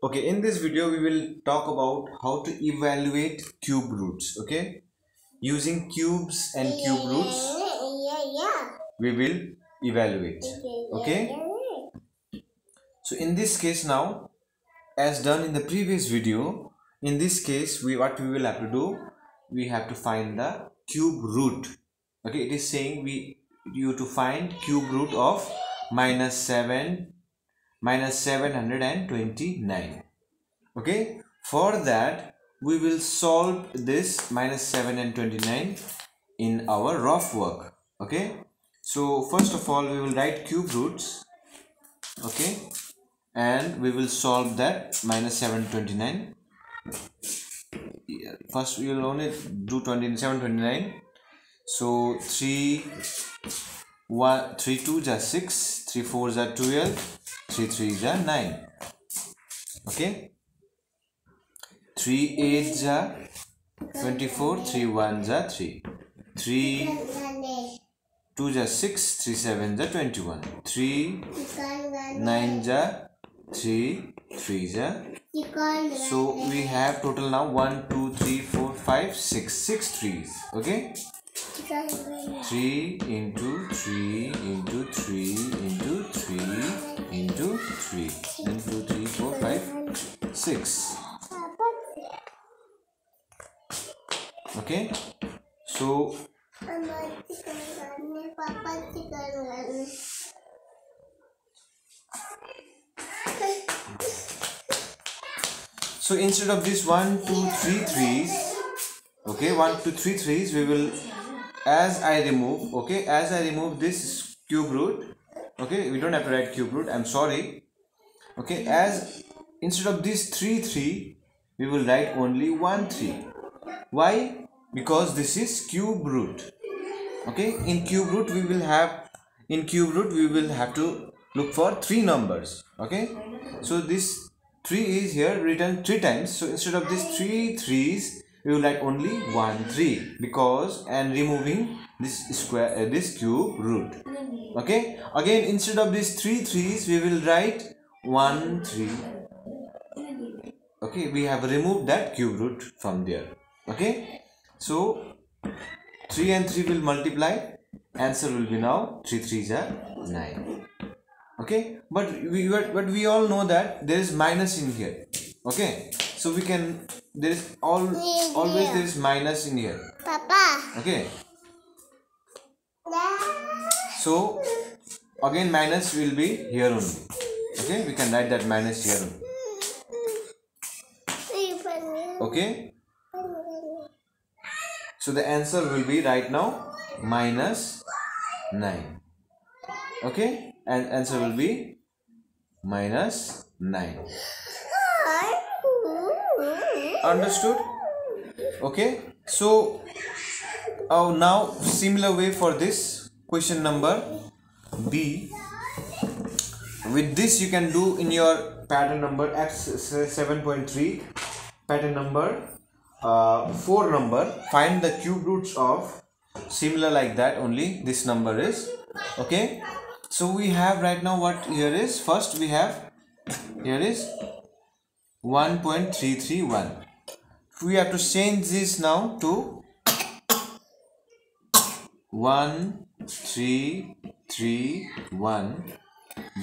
Okay, in this video we will talk about how to evaluate cube roots. Okay, using cubes and cube roots we will evaluate. Okay, so in this case now, as done in the previous video, in this case what we will have to do, we have to find the cube root. Okay, it is saying you to find cube root of minus 729. Okay, for that we will solve this minus 729 in our rough work. Okay, so first of all we will write cube roots. Okay, and we will solve that minus 729. First we will only do 729. So 3 2s are 6, 3 4s are 12, 3 3s are 9. Okay, 3 8s are 24, 3 1s are 3, 3 2s are 6, 3 7s are 21, 3 9s are 3, 3s are. So we have total now 1 2 3 4 5 6 6 threes. Okay, 3 into 3 into 3 into 3 into 3 into 3 4 5 6. Okay, so instead of this 1 2 3 threes, okay, 1 2 3 threes, we will, as I remove this cube root. Okay, we don't have to write cube root, I'm sorry. Okay, as instead of this 3 3 we will write only 1 3. Why? Because this is cube root. Okay, in cube root we will have to look for 3 numbers. Okay, so this 3 is here written 3 times, so instead of this 3 3s we will write only 1 3, because and removing this cube root. Okay, again instead of these 3 3s we will write 1 3. Okay, we have removed that cube root from there. Okay, so 3 and 3 will multiply, answer will be now 3 3s are 9. Okay, but we all know that there is minus in here. Okay, so we can, there is always there is minus in here. Papa. Okay, so again minus will be here only. Okay, we can write that minus here only. Okay, so the answer will be right now minus 9. Okay, and answer will be minus 9. Understood? Okay, so now similar way for this question number B. With this you can do in your pattern number X7.3, pattern number 4 number, find the cube roots of similar like that, only this number is. Okay, so we have right now what here is, first we have here is 1.331. we have to change this now to 1331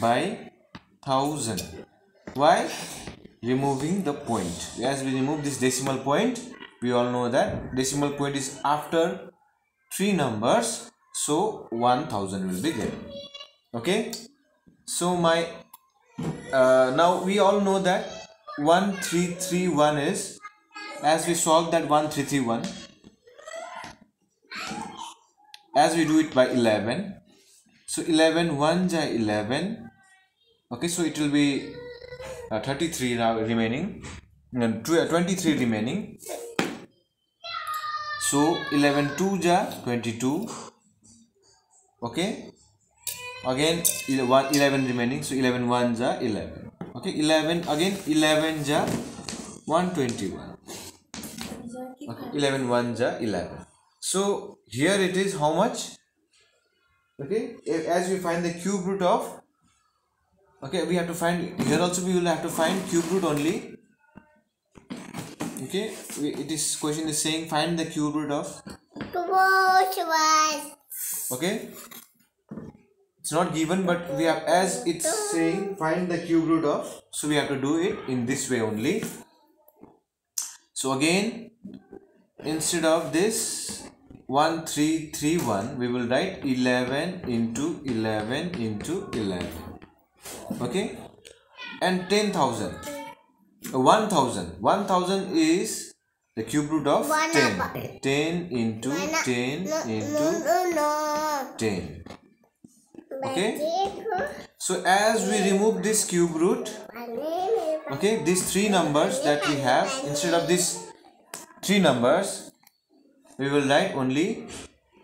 by 1000. Why? Removing the point. As we remove this decimal point, we all know that decimal point is after 3 numbers, so 1000 will be there. Okay, so my now we all know that 1331 is, as we solve that 1331, as we do it by 11, so 11 1s are 11. Okay, so it will be 33 now remaining, 23 remaining. So 11 2s are 22. Okay, again 11 remaining, so 11 1s are 11. Okay, 11 again 11s are 121. Okay, 11 1s are 11. So here it is how much? Okay, as we find the cube root of Okay, we have to find here also. We will have to find cube root only. Okay, question is saying find the cube root of. Okay, it's not given, but we have, as it's saying find the cube root of, so we have to do it in this way only. So again, instead of this 1331, we will write 11 into 11 into 11. Okay, and 10,000, 1000 is the cube root of 10. 10 into 10 into 10. Okay, so as we remove this cube root, okay, these three numbers that we have, instead of these three numbers, we will write only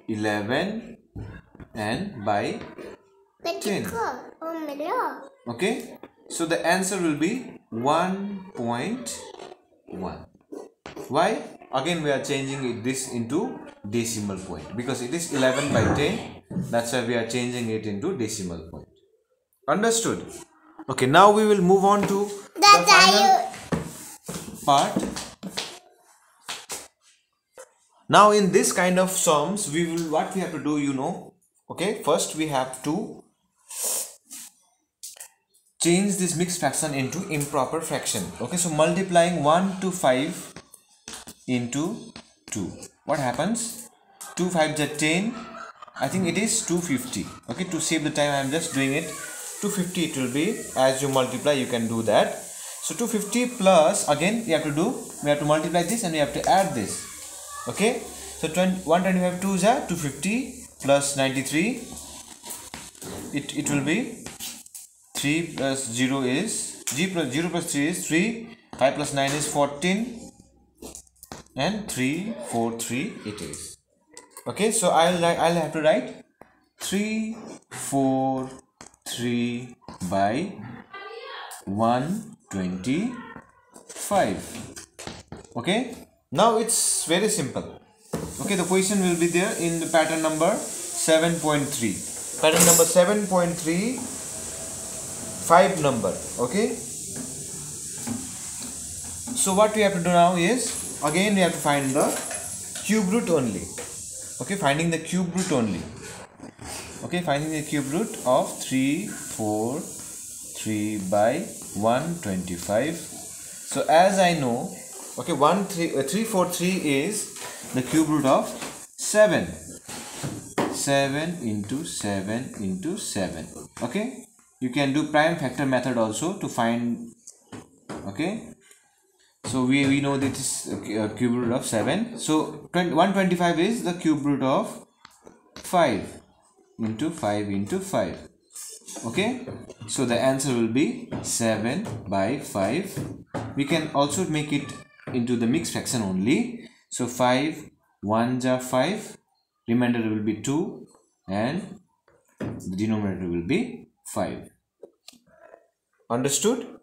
11 and by 10. Okay, so the answer will be 1.1. Why? Again we are changing this into decimal point, because it is 11 by 10. That's why we are changing it into decimal point. Understood? Okay, now we will move on to the final part. Now in this kind of sums, what we have to do, you know. Okay, first we have to change this mixed fraction into improper fraction. Okay, so multiplying 1 to 5 into 2, what happens? 2 5s are 10. I think it is 250. Okay, to save the time I am just doing it. 250 it will be. As you multiply, you can do that. So 250 plus, again we have to multiply this and we have to add this. Okay, so 125 2s are 250 plus 93. It will be 3 plus 0 is 0 plus 3 is 3. 5 plus 9 is 14, and 3 4 3 it is. Okay, so I'll have to write 3 4 3 by 125. Okay, now it's very simple. Okay, the question will be there in the pattern number 7.3. Pattern number 7.3, 5 number. Okay, so what we have to do now is, again we have to find the cube root only. Okay, finding the cube root only. Okay, finding the cube root of 3 4 3 by 125. So as I know, okay, 343 is the cube root of 7. 7 into 7 into 7. Okay, you can do prime factor method also to find. Okay, so we know that is cube root of 7. So 125 is the cube root of 5 into 5 into 5. Okay, so the answer will be 7 by 5. We can also make it into the mixed fraction only. So 5 1s are 5, remainder will be 2, and the denominator will be 5. Understood?